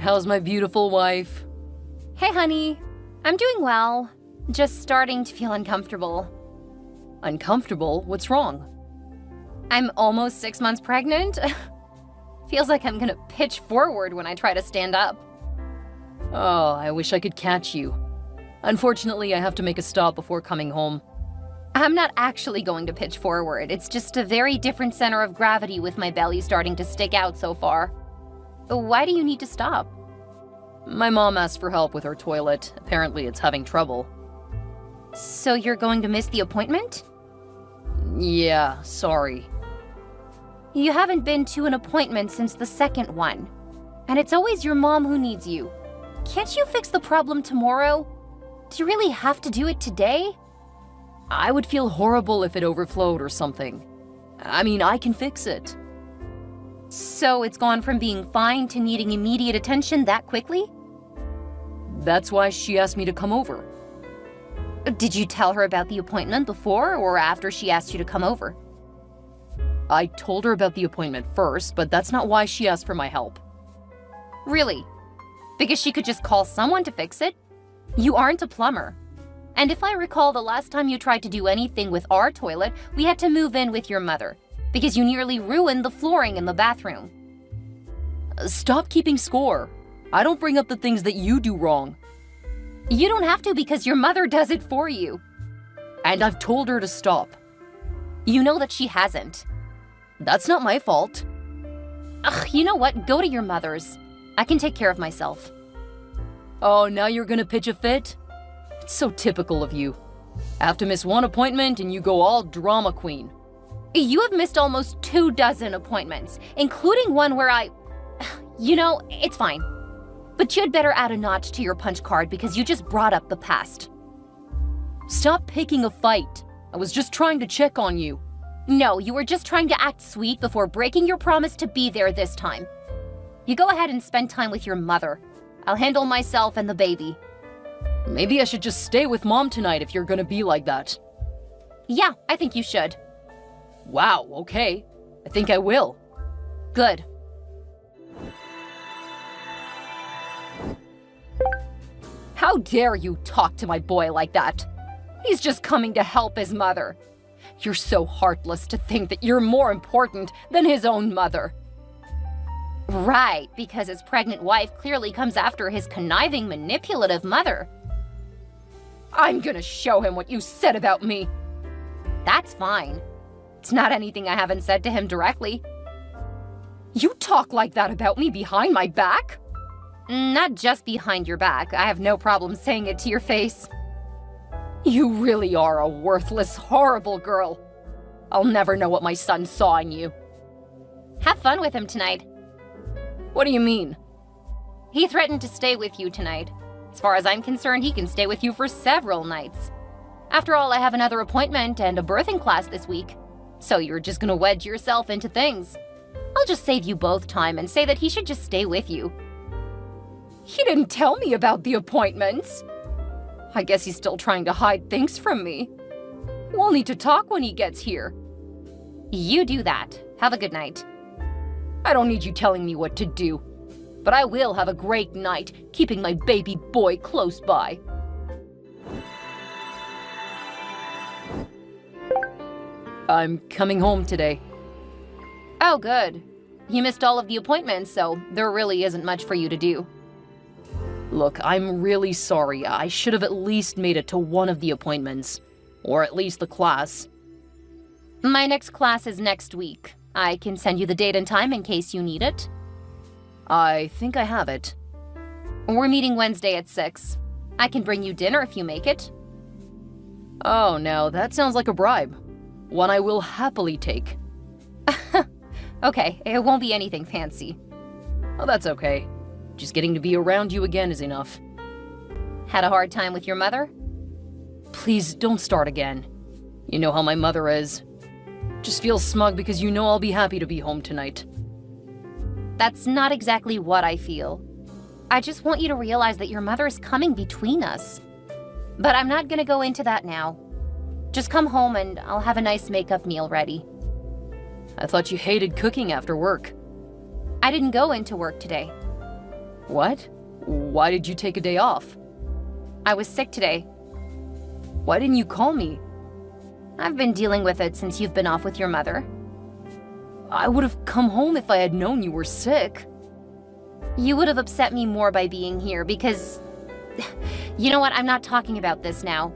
How's my beautiful wife? Hey, honey. I'm doing well. Just starting to feel uncomfortable. Uncomfortable? What's wrong? I'm almost 6 months pregnant. Feels like I'm gonna pitch forward when I try to stand up. Oh, I wish I could catch you. Unfortunately, I have to make a stop before coming home. I'm not actually going to pitch forward. It's just a very different center of gravity with my belly starting to stick out so far. Why do you need to stop? My mom asked for help with her toilet. Apparently, it's having trouble. So you're going to miss the appointment? Yeah, sorry. You haven't been to an appointment since the second one. And it's always your mom who needs you. Can't you fix the problem tomorrow? Do you really have to do it today? I would feel horrible if it overflowed or something. I mean, I can fix it. So it's gone from being fine to needing immediate attention that quickly? That's why she asked me to come over. Did you tell her about the appointment before or after she asked you to come over? I told her about the appointment first, but that's not why she asked for my help. Really? Because she could just call someone to fix it? You aren't a plumber. And if I recall, the last time you tried to do anything with our toilet, we had to move in with your mother, because you nearly ruined the flooring in the bathroom. Stop keeping score. I don't bring up the things that you do wrong. You don't have to because your mother does it for you. And I've told her to stop. You know that she hasn't. That's not my fault. Ugh, you know what? Go to your mother's. I can take care of myself. Oh, now you're gonna pitch a fit? It's so typical of you. I have to miss one appointment and you go all drama queen. You have missed almost 24 appointments, including one where You know, it's fine. But you'd better add a notch to your punch card because you just brought up the past. Stop picking a fight. I was just trying to check on you. No, you were just trying to act sweet before breaking your promise to be there this time. You go ahead and spend time with your mother. I'll handle myself and the baby. Maybe I should just stay with Mom tonight if you're gonna be like that. Yeah, I think you should. Wow, okay. I think I will. Good. How dare you talk to my boy like that? He's just coming to help his mother. You're so heartless to think that you're more important than his own mother. Right, because his pregnant wife clearly comes after his conniving, manipulative mother. I'm gonna show him what you said about me. That's fine. It's not anything I haven't said to him directly. You talk like that about me behind my back? Not just behind your back. I have no problem saying it to your face. You really are a worthless, horrible girl. I'll never know what my son saw in you. Have fun with him tonight. What do you mean? He threatened to stay with you tonight. As far as I'm concerned, he can stay with you for several nights. After all, I have another appointment and a birthing class this week. So you're just gonna wedge yourself into things. I'll just save you both time and say that he should just stay with you. He didn't tell me about the appointments. I guess he's still trying to hide things from me. We'll need to talk when he gets here. You do that. Have a good night. I don't need you telling me what to do. But I will have a great night, keeping my baby boy close by. I'm coming home today. Oh, good. You missed all of the appointments, so there really isn't much for you to do. Look, I'm really sorry. I should have at least made it to one of the appointments. Or at least the class. My next class is next week. I can send you the date and time in case you need it. I think I have it. We're meeting Wednesday at 6. I can bring you dinner if you make it. Oh, now that sounds like a bribe. One I will happily take. Okay, it won't be anything fancy. Oh, that's okay. Just getting to be around you again is enough. Had a hard time with your mother? Please don't start again. You know how my mother is. Just feel smug because you know I'll be happy to be home tonight. That's not exactly what I feel. I just want you to realize that your mother is coming between us. But I'm not gonna go into that now. Just come home and I'll have a nice make-up meal ready. I thought you hated cooking after work. I didn't go into work today. What? Why did you take a day off? I was sick today. Why didn't you call me? I've been dealing with it since you've been off with your mother. I would have come home if I had known you were sick. You would have upset me more by being here because... You know what? I'm not talking about this now.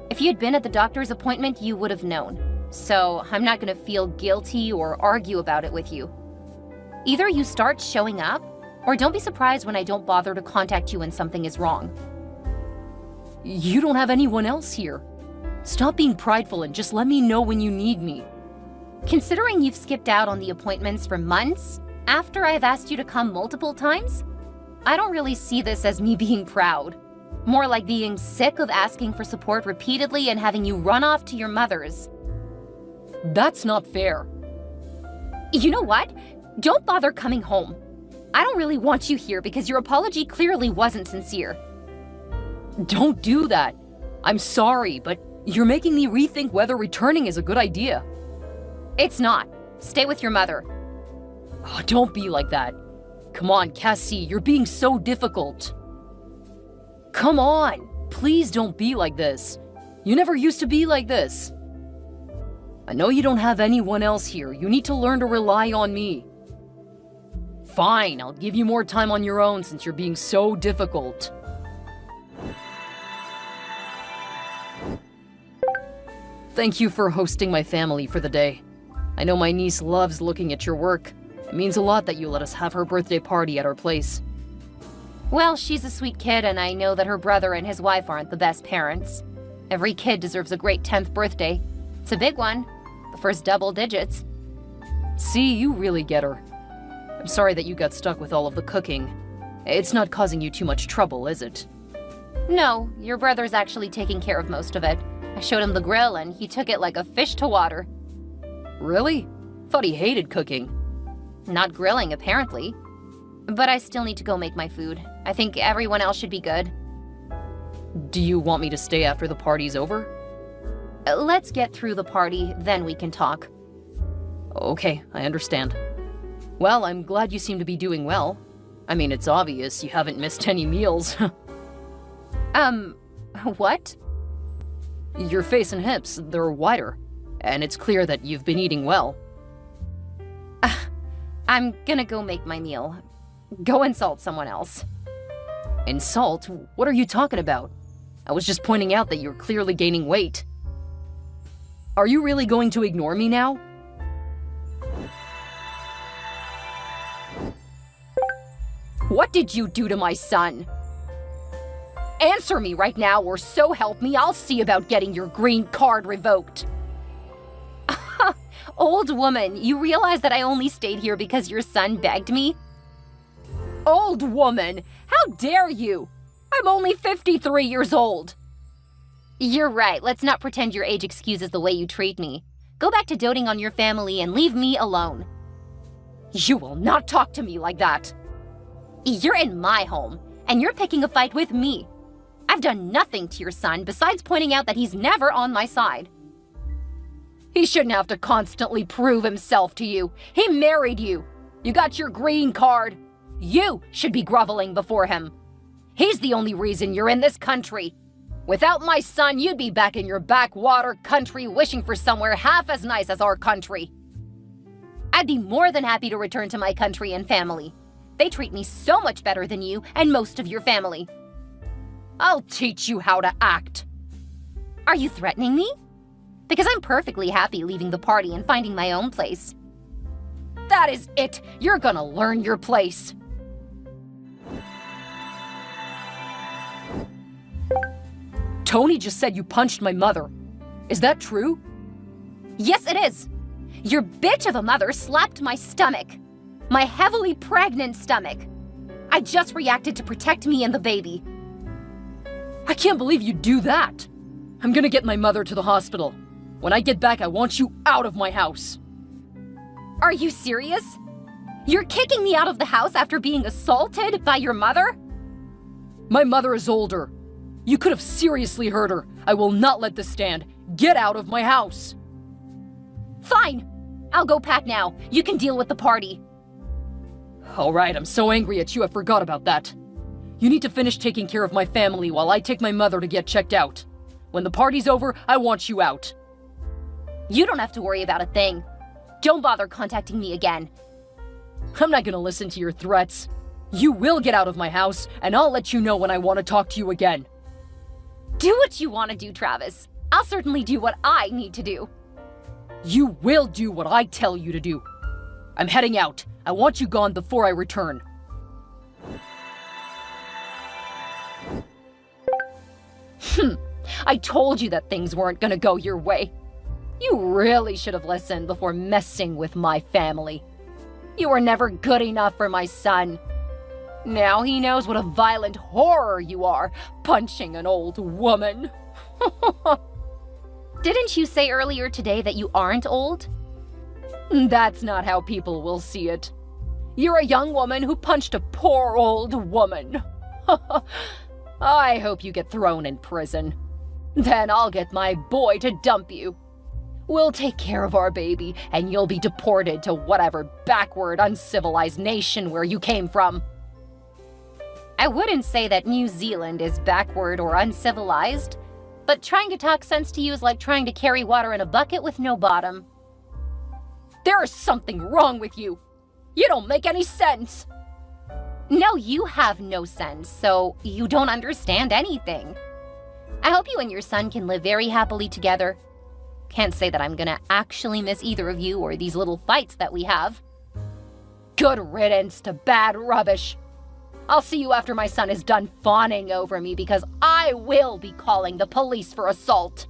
If you'd been at the doctor's appointment, you would have known. So I'm not going to feel guilty or argue about it with you. Either you start showing up, or don't be surprised when I don't bother to contact you when something is wrong. You don't have anyone else here. Stop being prideful and just let me know when you need me. Considering you've skipped out on the appointments for months, after I've asked you to come multiple times, I don't really see this as me being proud. More like being sick of asking for support repeatedly and having you run off to your mother's. That's not fair. You know what? Don't bother coming home. I don't really want you here because your apology clearly wasn't sincere. Don't do that. I'm sorry, but you're making me rethink whether returning is a good idea. It's not. Stay with your mother. Oh, don't be like that. Come on, Cassie, you're being so difficult. Come on, please don't be like this. You never used to be like this. I know you don't have anyone else here. You need to learn to rely on me. Fine, I'll give you more time on your own since you're being so difficult. Thank you for hosting my family for the day. I know my niece loves looking at your work. It means a lot that you let us have her birthday party at our place. Well, she's a sweet kid, and I know that her brother and his wife aren't the best parents. Every kid deserves a great 10th birthday. It's a big one. The first double digits. See, you really get her. I'm sorry that you got stuck with all of the cooking. It's not causing you too much trouble, is it? No, your brother's actually taking care of most of it. I showed him the grill, and he took it like a fish to water. Really? Thought he hated cooking. Not grilling, apparently. But I still need to go make my food. I think everyone else should be good. Do you want me to stay after the party's over? Let's get through the party, then we can talk. Okay, I understand. Well, I'm glad you seem to be doing well. I mean, it's obvious you haven't missed any meals. What? Your face and hips, they're wider. And it's clear that you've been eating well. I'm gonna go make my meal. Go insult someone else. Insult? What are you talking about? I was just pointing out that you're clearly gaining weight. Are you really going to ignore me now? What did you do to my son? Answer me right now, or so help me, I'll see about getting your green card revoked. Old woman, you realize that I only stayed here because your son begged me? Old woman, how dare you? I'm only 53 years old. You're right, let's not pretend your age excuses the way you treat me. Go back to doting on your family and leave me alone. You will not talk to me like that. You're in my home, and you're picking a fight with me. I've done nothing to your son besides pointing out that he's never on my side. He shouldn't have to constantly prove himself to you. He married you. You got your green card. You should be groveling before him. He's the only reason you're in this country. Without my son, you'd be back in your backwater country wishing for somewhere half as nice as our country. I'd be more than happy to return to my country and family. They treat me so much better than you and most of your family. I'll teach you how to act. Are you threatening me? Because I'm perfectly happy leaving the party and finding my own place. That is it. You're gonna learn your place. Tony just said you punched my mother. Is that true? Yes, it is. Your bitch of a mother slapped my stomach. My heavily pregnant stomach. I just reacted to protect me and the baby. I can't believe you'd do that. I'm gonna get my mother to the hospital. When I get back, I want you out of my house. Are you serious? You're kicking me out of the house after being assaulted by your mother? My mother is older. You could have seriously hurt her. I will not let this stand. Get out of my house. Fine. I'll go pack now. You can deal with the party. Alright, I'm so angry at you I forgot about that. You need to finish taking care of my family while I take my mother to get checked out. When the party's over, I want you out. You don't have to worry about a thing. Don't bother contacting me again. I'm not gonna listen to your threats. You will get out of my house, and I'll let you know when I want to talk to you again. Do what you want to do, Travis. I'll certainly do what I need to do. You will do what I tell you to do. I'm heading out. I want you gone before I return. I told you that things weren't gonna go your way. You really should have listened before messing with my family. You were never good enough for my son. Now he knows what a violent horror you are, punching an old woman. Didn't you say earlier today that you aren't old? That's not how people will see it. You're a young woman who punched a poor old woman. I hope you get thrown in prison. Then I'll get my boy to dump you. We'll take care of our baby, and you'll be deported to whatever backward, uncivilized nation where you came from. I wouldn't say that New Zealand is backward or uncivilized, but trying to talk sense to you is like trying to carry water in a bucket with no bottom. There is something wrong with you. You don't make any sense. No, you have no sense, so you don't understand anything. I hope you and your son can live very happily together. Can't say that I'm gonna actually miss either of you or these little fights that we have. Good riddance to bad rubbish. I'll see you after my son is done fawning over me because I will be calling the police for assault.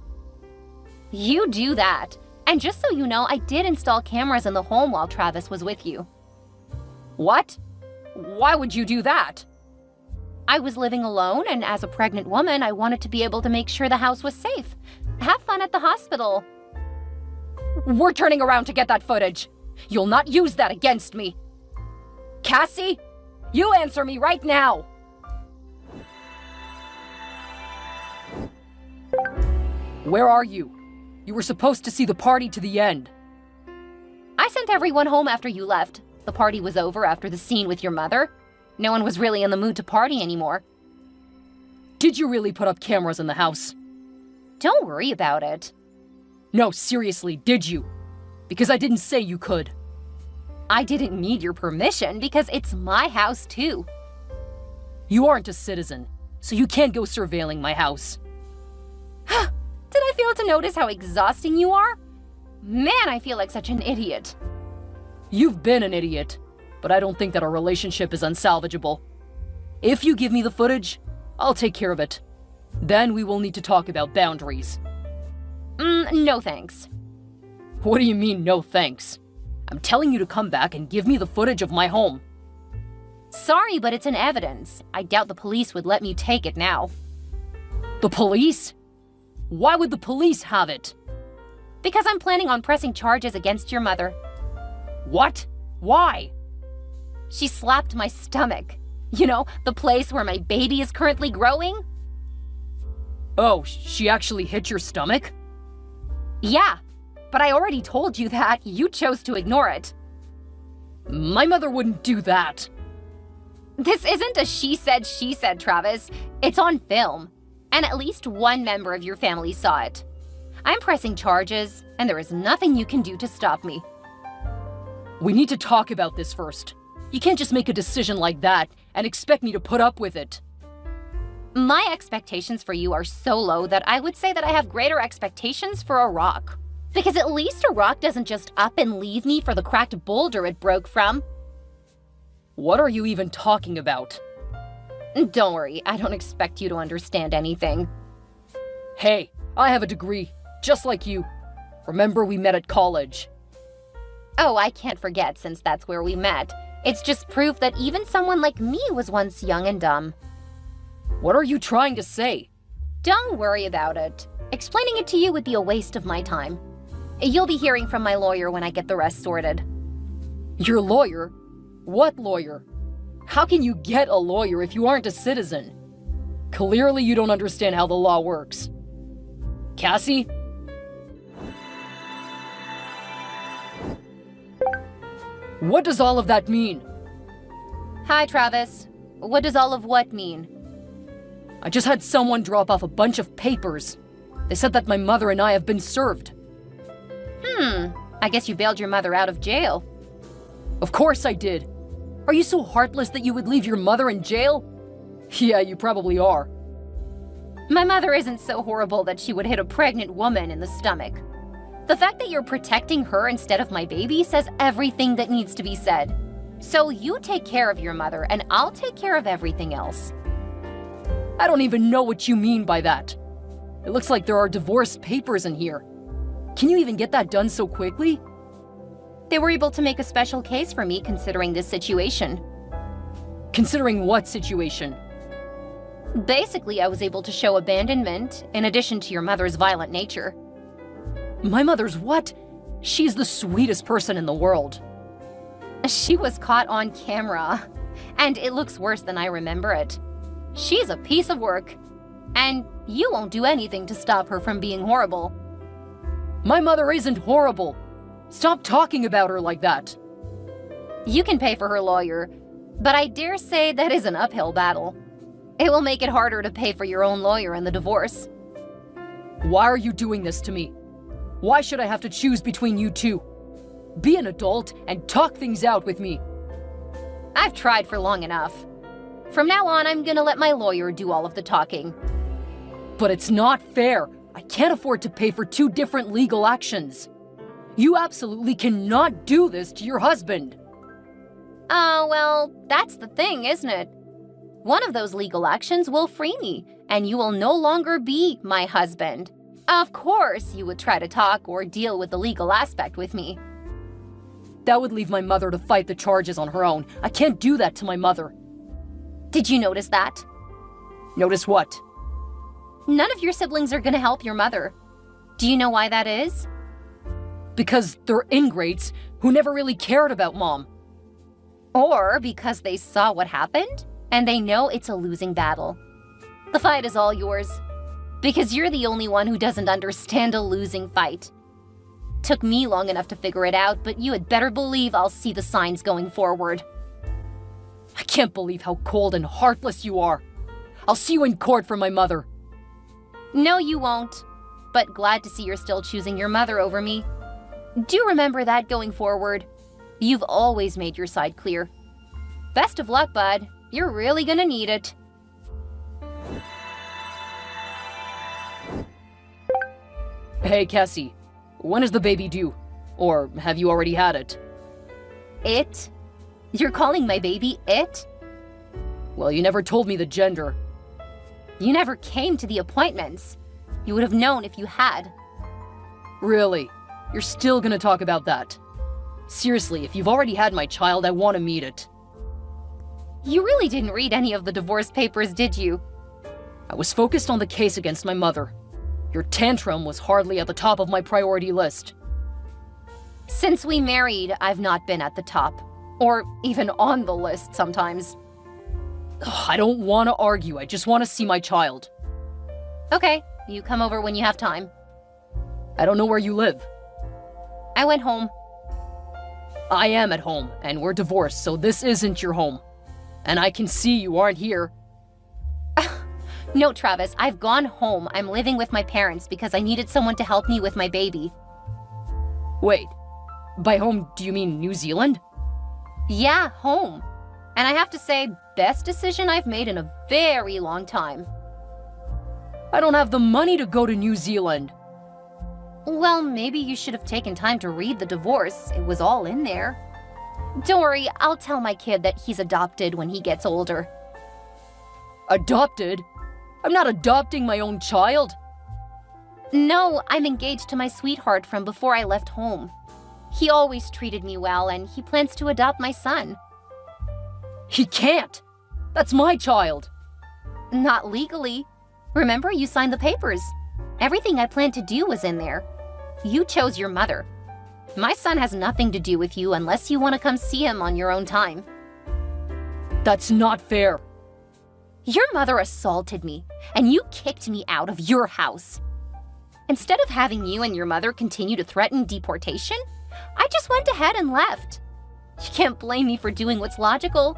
You do that. And just so you know, I did install cameras in the home while Travis was with you. What? Why would you do that? I was living alone, and as a pregnant woman, I wanted to be able to make sure the house was safe. Have fun at the hospital. We're turning around to get that footage. You'll not use that against me. Cassie, you answer me right now. Where are you? You were supposed to see the party to the end. I sent everyone home after you left. The party was over after the scene with your mother. No one was really in the mood to party anymore. Did you really put up cameras in the house? Don't worry about it. No, seriously, did you? Because I didn't say you could. I didn't need your permission because it's my house too. You aren't a citizen, so you can't go surveilling my house. Did I fail to notice how exhausting you are? Man, I feel like such an idiot. You've been an idiot, but I don't think that our relationship is unsalvageable. If you give me the footage, I'll take care of it. Then we will need to talk about boundaries. No thanks. What do you mean, no thanks? I'm telling you to come back and give me the footage of my home. Sorry, but it's in evidence. I doubt the police would let me take it now. The police? Why would the police have it? Because I'm planning on pressing charges against your mother. What? Why? She slapped my stomach. You know, the place where my baby is currently growing? Oh, she actually hit your stomach? Yeah, but I already told you that. You chose to ignore it. My mother wouldn't do that. This isn't a she said, Travis. It's on film. And at least one member of your family saw it. I'm pressing charges, and there is nothing you can do to stop me. We need to talk about this first. You can't just make a decision like that and expect me to put up with it. My expectations for you are so low that I would say that I have greater expectations for a rock. Because at least a rock doesn't just up and leave me for the cracked boulder it broke from. What are you even talking about? Don't worry, I don't expect you to understand anything. Hey, I have a degree, just like you. Remember we met at college. Oh, I can't forget since that's where we met. It's just proof that even someone like me was once young and dumb. What are you trying to say? Don't worry about it. Explaining it to you would be a waste of my time. You'll be hearing from my lawyer when I get the rest sorted. Your lawyer? What lawyer? How can you get a lawyer if you aren't a citizen? Clearly you don't understand how the law works. Cassie? What does all of that mean? Hi, Travis. What does all of what mean? I just had someone drop off a bunch of papers. They said that my mother and I have been served. I guess you bailed your mother out of jail. Of course I did. Are you so heartless that you would leave your mother in jail? Yeah, you probably are. My mother isn't so horrible that she would hit a pregnant woman in the stomach. The fact that you're protecting her instead of my baby says everything that needs to be said. So you take care of your mother, and I'll take care of everything else. I don't even know what you mean by that. It looks like there are divorce papers in here. Can you even get that done so quickly? They were able to make a special case for me considering this situation. Considering what situation? Basically, I was able to show abandonment in addition to your mother's violent nature. My mother's what? She's the sweetest person in the world. She was caught on camera, and it looks worse than I remember it. She's a piece of work, and you won't do anything to stop her from being horrible. My mother isn't horrible. Stop talking about her like that. You can pay for her lawyer, but I dare say that is an uphill battle. It will make it harder to pay for your own lawyer in the divorce. Why are you doing this to me? Why should I have to choose between you two? Be an adult and talk things out with me. I've tried for long enough. From now on, I'm gonna let my lawyer do all of the talking. But it's not fair. I can't afford to pay for two different legal actions. You absolutely cannot do this to your husband. Well, that's the thing, isn't it? One of those legal actions will free me, and you will no longer be my husband. Of course, you would try to talk or deal with the legal aspect with me. That would leave my mother to fight the charges on her own. I can't do that to my mother. Did you notice that? Notice what? None of your siblings are gonna help your mother. Do you know why that is? Because they're ingrates who never really cared about Mom. Or because they saw what happened, and they know it's a losing battle. The fight is all yours, because you're the only one who doesn't understand a losing fight. Took me long enough to figure it out, but you had better believe I'll see the signs going forward. I can't believe how cold and heartless you are. I'll see you in court for my mother. No, you won't. But glad to see you're still choosing your mother over me. Do remember that going forward. You've always made your side clear. Best of luck, bud. You're really gonna need it. Hey, Cassie. When is the baby due? Or have you already had it? It? You're calling my baby it? Well, you never told me the gender. You never came to the appointments. You would have known if you had. Really? You're still gonna talk about that? Seriously, if you've already had my child, I want to meet it. You really didn't read any of the divorce papers, did you? I was focused on the case against my mother. Your tantrum was hardly at the top of my priority list. Since we married, I've not been at the top. Or even on the list sometimes. Ugh, I don't want to argue, I just want to see my child. Okay, you come over when you have time. I don't know where you live. I went home. I am at home, and we're divorced, so this isn't your home. And I can see you aren't here. No, Travis, I've gone home. I'm living with my parents because I needed someone to help me with my baby. Wait, by home, do you mean New Zealand? Yeah, home. And I have to say, best decision I've made in a very long time. I don't have the money to go to New Zealand. Well, maybe you should have taken time to read the divorce. It was all in there. Don't worry, I'll tell my kid that he's adopted when he gets older. Adopted? I'm not adopting my own child. No, I'm engaged to my sweetheart from before I left home. He always treated me well, and he plans to adopt my son. He can't. That's my child. Not legally. Remember, you signed the papers. Everything I planned to do was in there. You chose your mother. My son has nothing to do with you unless you want to come see him on your own time. That's not fair. Your mother assaulted me, and you kicked me out of your house. Instead of having you and your mother continue to threaten deportation, I just went ahead and left. You can't blame me for doing what's logical.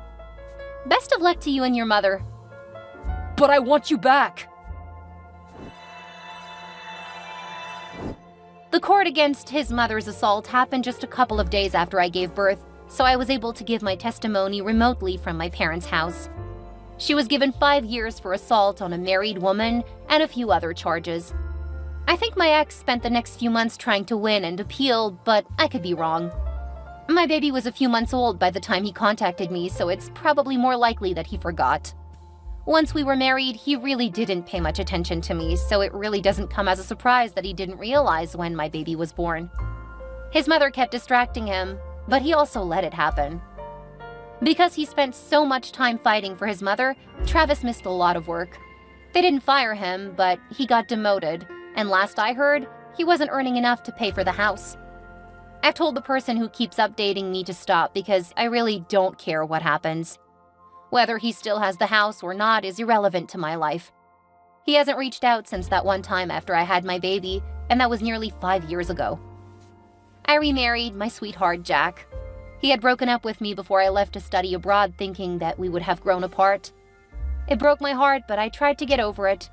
Best of luck to you and your mother. But I want you back. The court against his mother's assault happened just a couple of days after I gave birth, so I was able to give my testimony remotely from my parents' house. She was given 5 years for assault on a married woman and a few other charges. I think my ex spent the next few months trying to win and appeal, but I could be wrong. My baby was a few months old by the time he contacted me, so it's probably more likely that he forgot. Once we were married, he really didn't pay much attention to me, so it really doesn't come as a surprise that he didn't realize when my baby was born. His mother kept distracting him, but he also let it happen. Because he spent so much time fighting for his mother, Travis missed a lot of work. They didn't fire him, but he got demoted, and last I heard, he wasn't earning enough to pay for the house. I've told the person who keeps updating me to stop because I really don't care what happens. Whether he still has the house or not is irrelevant to my life. He hasn't reached out since that one time after I had my baby, and that was nearly 5 years ago. I remarried my sweetheart, Jack. He had broken up with me before I left to study abroad, thinking that we would have grown apart. It broke my heart, but I tried to get over it.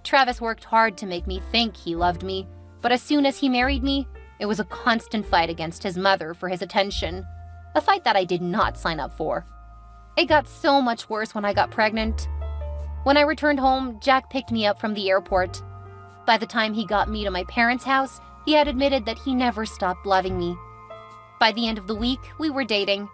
Travis worked hard to make me think he loved me, but as soon as he married me, it was a constant fight against his mother for his attention, a fight that I did not sign up for. It got so much worse when I got pregnant. When I returned home, Jack picked me up from the airport. By the time he got me to my parents' house, he had admitted that he never stopped loving me. By the end of the week, we were dating.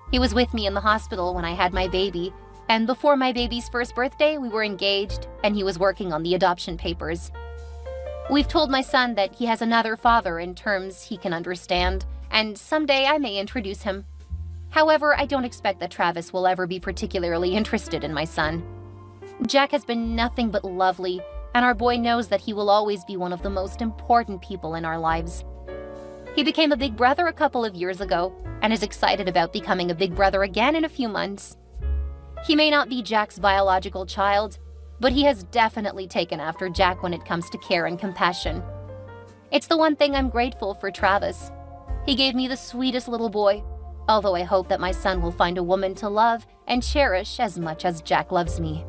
He was with me in the hospital when I had my baby, and before my baby's first birthday, we were engaged, and he was working on the adoption papers. We've told my son that he has another father in terms he can understand, and someday I may introduce him. However, I don't expect that Travis will ever be particularly interested in my son. Jack has been nothing but lovely, and our boy knows that he will always be one of the most important people in our lives. He became a big brother a couple of years ago, and is excited about becoming a big brother again in a few months. He may not be Jack's biological child, but he has definitely taken after Jack when it comes to care and compassion. It's the one thing I'm grateful for Travis. He gave me the sweetest little boy, although I hope that my son will find a woman to love and cherish as much as Jack loves me.